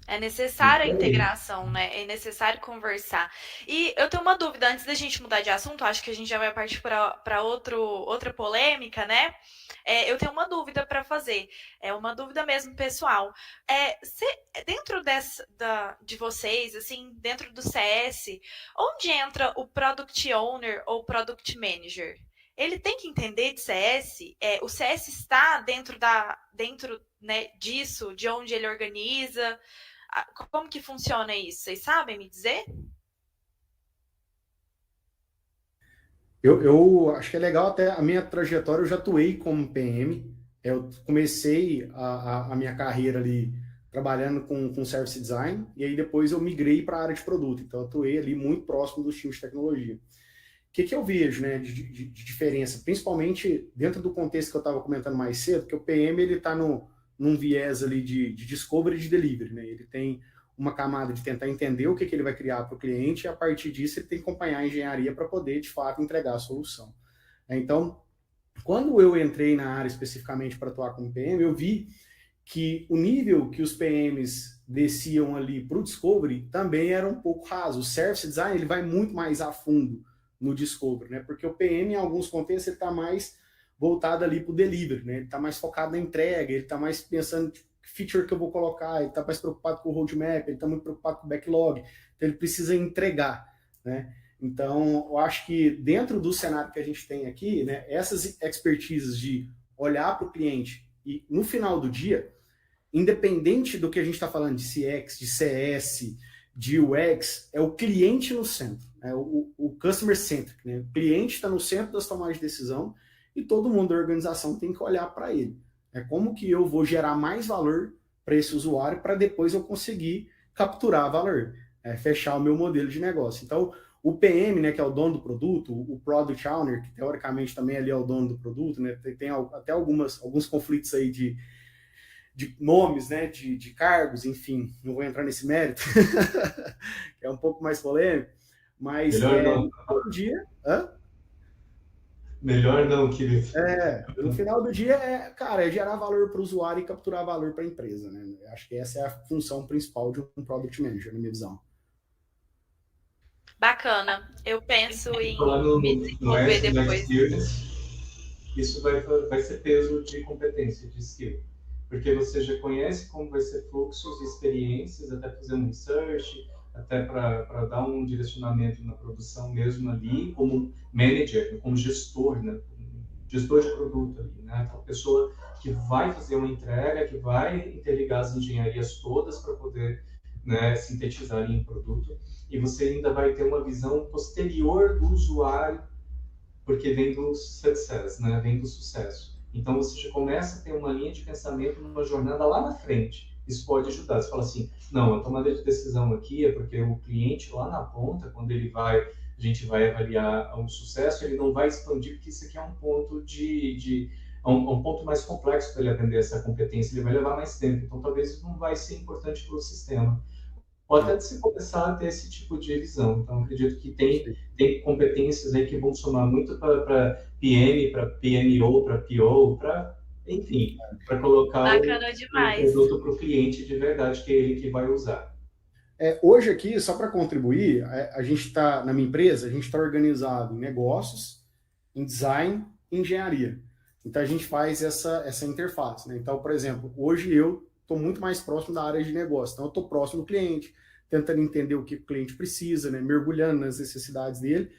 É necessária a Isso aí. integração, né? É necessário conversar. E eu tenho uma dúvida, antes da gente mudar de assunto, acho que a gente já vai partir para outra polêmica, né? Eu tenho uma dúvida para fazer. É uma dúvida mesmo pessoal. Dentro de vocês, assim, dentro do CS, onde entra o Product Owner ou Product Manager? Ele tem que entender de CS? O CS está dentro, né, disso, de onde ele organiza? Como que funciona isso? Vocês sabem me dizer? Eu acho que é legal até a minha trajetória, eu já atuei como PM. Eu comecei a minha carreira ali trabalhando com service design, e aí depois eu migrei para a área de produto. Então, eu atuei ali muito próximo dos times de tecnologia. Que eu vejo, né, de diferença, principalmente dentro do contexto que eu estava comentando mais cedo, que o PM ele está num viés ali de discovery e de delivery, né? Ele tem uma camada de tentar entender o que ele vai criar para o cliente e a partir disso ele tem que acompanhar a engenharia para poder de fato entregar a solução. Então, quando eu entrei na área especificamente para atuar como PM, eu vi que o nível que os PMs desciam ali para o Discovery também era um pouco raso. O Service Design ele vai muito mais a fundo no Discovery, né? Porque o PM, em alguns contextos, ele está mais voltado ali para o delivery, né? Ele está mais focado na entrega, ele está mais pensando que feature que eu vou colocar, ele está mais preocupado com o roadmap, ele está muito preocupado com o backlog, então ele precisa entregar, né? Então, eu acho que dentro do cenário que a gente tem aqui, né, essas expertises de olhar para o cliente e no final do dia, independente do que a gente está falando de CX, de CS, de UX, é o cliente no centro, é o customer centric. Né? O cliente está no centro das tomadas de decisão e todo mundo da organização tem que olhar para ele. É como que eu vou gerar mais valor para esse usuário para depois eu conseguir capturar valor, fechar o meu modelo de negócio. Então, o PM, né, que é o dono do produto, o Product Owner, que teoricamente também ali é o dono do produto, né, tem até alguns conflitos aí de nomes, né, de cargos, enfim, não vou entrar nesse mérito, é um pouco mais polêmico, mas Melhor não, no final do dia, melhor não, querido. no final do dia cara, é gerar valor para o usuário e capturar valor para a empresa, né? Acho que essa é a função principal de um product manager, na minha visão. Bacana. Eu penso E falar em me no desenvolver S, no depois. experience, isso vai ser peso de competência, de skill. Porque você já conhece como vai ser fluxos e experiências, até fazer um research, até para dar um direcionamento na produção mesmo ali, como manager, como gestor, né? Gestor de produto ali, né? Aquela pessoa que vai fazer uma entrega, que vai interligar as engenharias todas para poder, né, sintetizar ali em produto. E você ainda vai ter uma visão posterior do usuário, porque vem do success, né? Vem do sucesso. Então você já começa a ter uma linha de pensamento numa jornada lá na frente. Isso pode ajudar. Você fala assim, não, a tomada de decisão aqui é porque o cliente lá na ponta, quando ele vai, a gente vai avaliar um sucesso, ele não vai expandir porque isso aqui é um ponto um ponto mais complexo para ele aprender essa competência, ele vai levar mais tempo, então talvez isso não vai ser importante para o sistema. Pode até É, se começar a ter esse tipo de visão. Então, acredito que tem competências aí que vão somar muito para PM, para PMO, para PO, para, enfim, para colocar Bacana o demais. produto para o cliente de verdade, que é ele que vai usar. hoje aqui, só para contribuir, a gente está, na minha empresa, a gente está organizado em negócios, em design e engenharia. Então a gente faz essa interface. Né? Então, por exemplo, hoje eu estou muito mais próximo da área de negócio. Então eu estou próximo do cliente, tentando entender o que o cliente precisa, né? Mergulhando nas necessidades dele,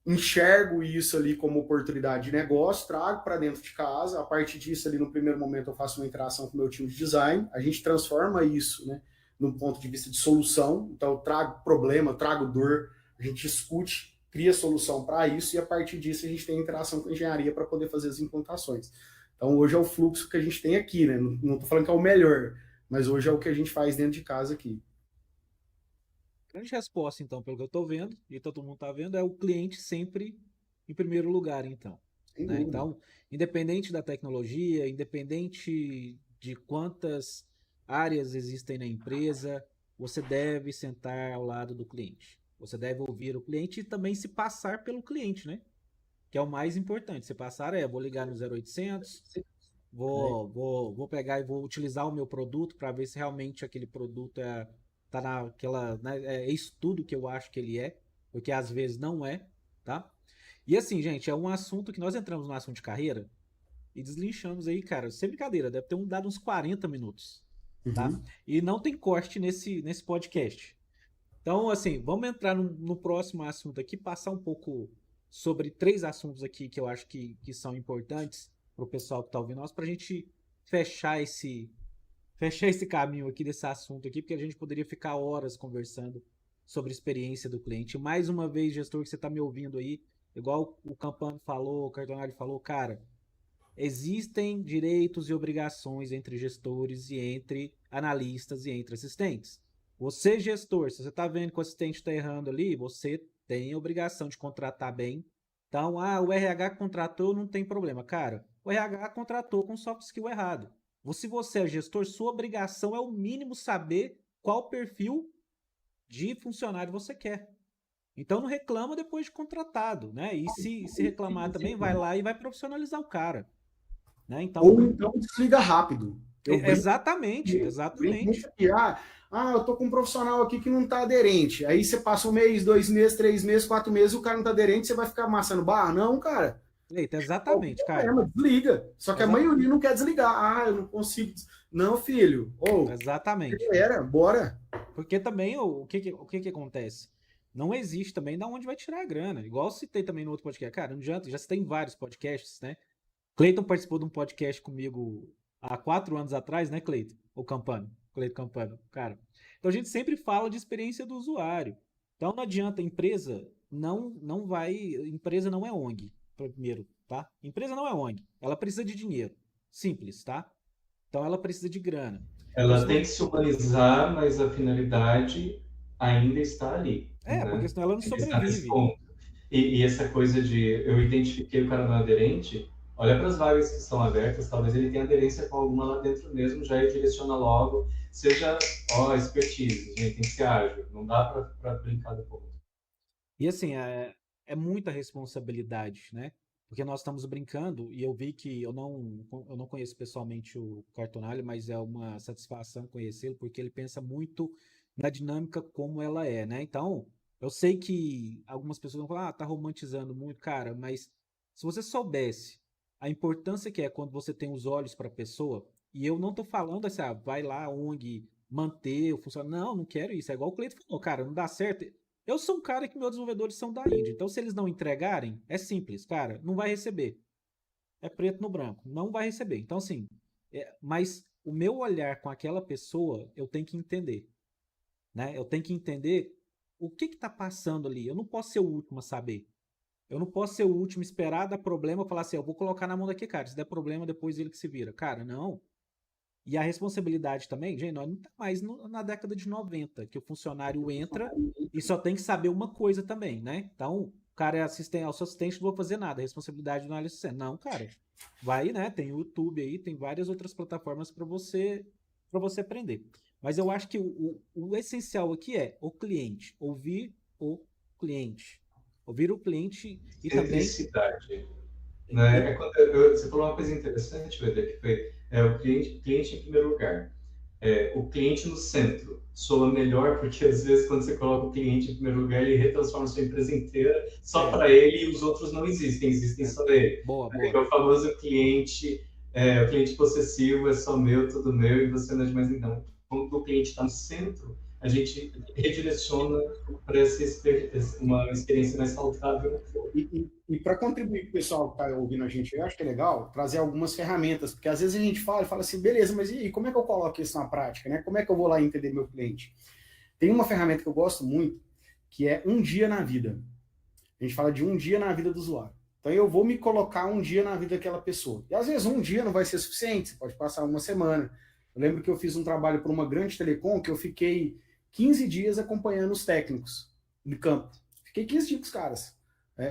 enxergo isso ali como oportunidade de negócio, trago para dentro de casa. A partir disso, ali no primeiro momento, eu faço uma interação com o meu time de design. A gente transforma isso, né, num ponto de vista de solução. Então, eu trago problema, eu trago dor, a gente discute, cria solução para isso e a partir disso a gente tem interação com a engenharia para poder fazer as implantações. Então, hoje é o fluxo que a gente tem aqui, né? Não estou falando que é o melhor, mas hoje é o que a gente faz dentro de casa aqui. Grande resposta, então, pelo que eu estou vendo, e todo mundo está vendo, é o cliente sempre em primeiro lugar, então. Sem Né? dúvida. Então, independente da tecnologia, independente de quantas áreas existem na empresa, você deve sentar ao lado do cliente. Você deve ouvir o cliente e também se passar pelo cliente, né? Que é o mais importante. Se passar vou ligar no 0800, Vou pegar e vou utilizar o meu produto para ver se realmente aquele produto tá naquela, né, é isso tudo que eu acho que ele é, porque às vezes não é, tá? E assim, gente, é um assunto que nós entramos no assunto de carreira e deslinchamos aí, cara, sem brincadeira, deve ter dado uns 40 minutos, tá? Uhum. E não tem corte nesse podcast. Então, assim, vamos entrar no próximo assunto aqui, passar um pouco sobre 3 assuntos aqui que eu acho que são importantes para o pessoal que está ouvindo nós, para a gente fechar esse caminho aqui desse assunto aqui, porque a gente poderia ficar horas conversando sobre a experiência do cliente. Mais uma vez, gestor, que você está me ouvindo aí, igual o Campano falou, o Cardonale falou, cara, existem direitos e obrigações entre gestores e entre analistas e entre assistentes. Você, gestor, se você está vendo que o assistente está errando ali, você tem a obrigação de contratar bem. Então, o RH contratou, não tem problema. Cara, o RH contratou com soft skill errado. Se você é gestor, sua obrigação é o mínimo saber qual perfil de funcionário você quer. Então não reclama depois de contratado, né? E se reclamar também, vai lá e vai profissionalizar o cara. Né? Então, Ou então desliga rápido. Eu exatamente, brinco muito exatamente. aqui. Eu tô com um profissional aqui que não tá aderente. Aí você passa 1 mês, 2 meses, 3 meses, 4 meses, o cara não tá aderente, você vai ficar amassando barra? Não, cara. Eita, Qual o exatamente, cara. problema? Desliga. Só que a maioria não quer desligar. Eu não consigo. Não, filho. Exatamente. Galera, bora. Porque também o que acontece? Não existe também da onde vai tirar a grana. Igual eu citei também no outro podcast. Cara, não adianta, já tem vários podcasts, né? Cleiton participou de um podcast comigo há 4 anos atrás, né, Cleiton? O Campano. Cleiton Campano, cara. Então a gente sempre fala de experiência do usuário. Então não adianta, empresa não vai. Empresa não é ONG, primeiro, tá? Empresa não é ONG. Ela precisa de dinheiro. Simples, tá? Então ela precisa de grana. Então, Ela tem que se humanizar, mas a finalidade ainda está ali, porque né? senão ela não Tem que estar nesse sobrevive. ponto. E essa coisa de eu identifiquei o cara não aderente, olha para as vagas que estão abertas, talvez ele tenha aderência com alguma lá dentro mesmo, já direciona logo, seja, expertise, gente, tem que ser ágil, não dá para brincar do ponto. E assim, é muita responsabilidade, né? Porque nós estamos brincando e eu vi que eu não conheço pessoalmente o Cartonalho, mas é uma satisfação conhecê-lo, porque ele pensa muito na dinâmica como ela é, né? Então, eu sei que algumas pessoas vão falar, tá romantizando muito, cara, mas se você soubesse a importância que é quando você tem os olhos para a pessoa, e eu não tô falando assim, vai lá, ONG, manter o funcionário. Não, não quero isso. É igual o Cleiton falou, cara, não dá certo. Eu sou um cara que meus desenvolvedores são da Índia. Então, se eles não entregarem, é simples, cara, não vai receber. É preto no branco, não vai receber. Então, assim, mas o meu olhar com aquela pessoa, eu tenho que entender, né? Eu tenho que entender o que está passando ali. Eu não posso ser o último a saber. Eu não posso ser o último a esperar dar problema e falar assim, eu vou colocar na mão daqui, cara. Se der problema, depois ele que se vira. Cara, não. E a responsabilidade também, gente, nós não está mais na década de 90, que o funcionário entra e só tem que saber uma coisa também, né? Então, o cara é assistente, o seu assistente, não vou fazer nada, a responsabilidade não é assistente. Não, cara. Vai, né? Tem o YouTube aí, tem várias outras plataformas para você aprender. Mas eu acho que o essencial aqui é o cliente, ouvir o cliente. Ouvir o cliente e também. Simplicidade. E, Né? Você falou uma coisa interessante, Weder, que foi o cliente em primeiro lugar. O cliente no centro soa melhor, porque às vezes quando você coloca o cliente em primeiro lugar, ele retransforma a sua empresa inteira só para ele e os outros não existem só ele. boa, É boa. o famoso cliente, o cliente possessivo, é só meu, tudo meu, e você não é de mais ninguém. Quando o cliente está no centro, a gente redireciona para uma experiência mais saudável. E para contribuir com o pessoal que está ouvindo a gente, eu acho que é legal trazer algumas ferramentas, porque às vezes a gente fala assim, beleza, mas e aí, como é que eu coloco isso na prática, né? Como é que eu vou lá entender meu cliente? Tem uma ferramenta que eu gosto muito, que é um dia na vida. A gente fala de um dia na vida do usuário. Então eu vou me colocar um dia na vida daquela pessoa. E às vezes um dia não vai ser suficiente, você pode passar uma semana. Eu lembro que eu fiz um trabalho para uma grande telecom que eu fiquei 15 dias acompanhando os técnicos de campo. Fiquei 15 dias com os caras,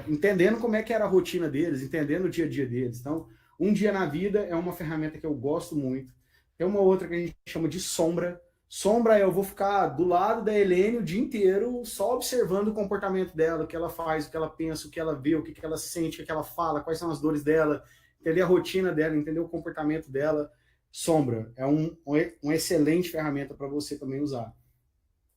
entendendo como é que era a rotina deles, entendendo o dia a dia deles. Então, um dia na vida é uma ferramenta que eu gosto muito. Tem uma outra que a gente chama de sombra. Sombra eu vou ficar do lado da Helene o dia inteiro só observando o comportamento dela, o que ela faz, o que ela pensa, o que ela vê, o que ela sente, o que ela fala, quais são as dores dela. entender a rotina dela, entender o comportamento dela. Sombra é uma excelente ferramenta para você também usar.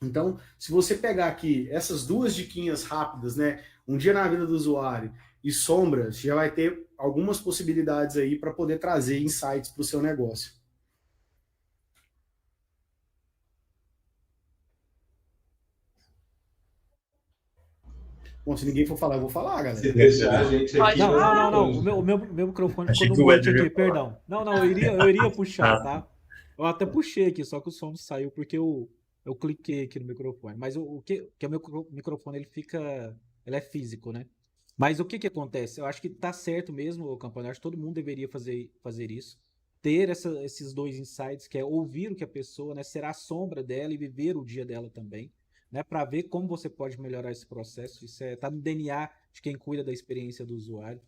Então, se você pegar aqui essas duas diquinhas rápidas, né, um dia na vida do usuário e Sombra, você já vai ter algumas possibilidades aí para poder trazer insights para o seu negócio. Bom, se ninguém for falar, eu vou falar, galera. Se deixar a gente aqui... Não. O meu microfone ficou no mute aqui, perdão. Não, eu iria puxar, tá? Eu até puxei aqui, só que o som saiu porque eu cliquei aqui no microfone. Mas o meu microfone, ele é físico, né? Mas o que acontece? Eu acho que tá certo mesmo, o Campana. Eu acho que todo mundo deveria fazer isso. Ter esses dois insights, que é ouvir o que a pessoa, né, será a sombra dela e viver o dia dela também, né, para ver como você pode melhorar esse processo. Isso tá no DNA de quem cuida da experiência do usuário.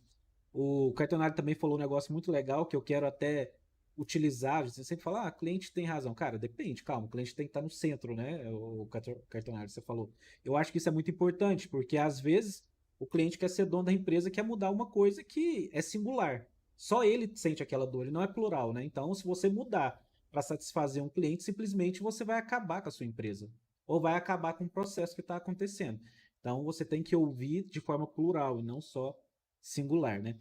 O Cartonari também falou um negócio muito legal que eu quero até utilizar. Você sempre fala, cliente tem razão. Cara, depende, calma, o cliente tem que estar no centro, né? O Cartonari, você falou. Eu acho que isso é muito importante, porque às vezes o cliente quer ser dono da empresa, quer mudar uma coisa que é singular. Só ele sente aquela dor, ele não é plural, né? Então, se você mudar para satisfazer um cliente, simplesmente você vai acabar com a sua empresa ou vai acabar com o processo que está acontecendo. Então, você tem que ouvir de forma plural e não só singular, né?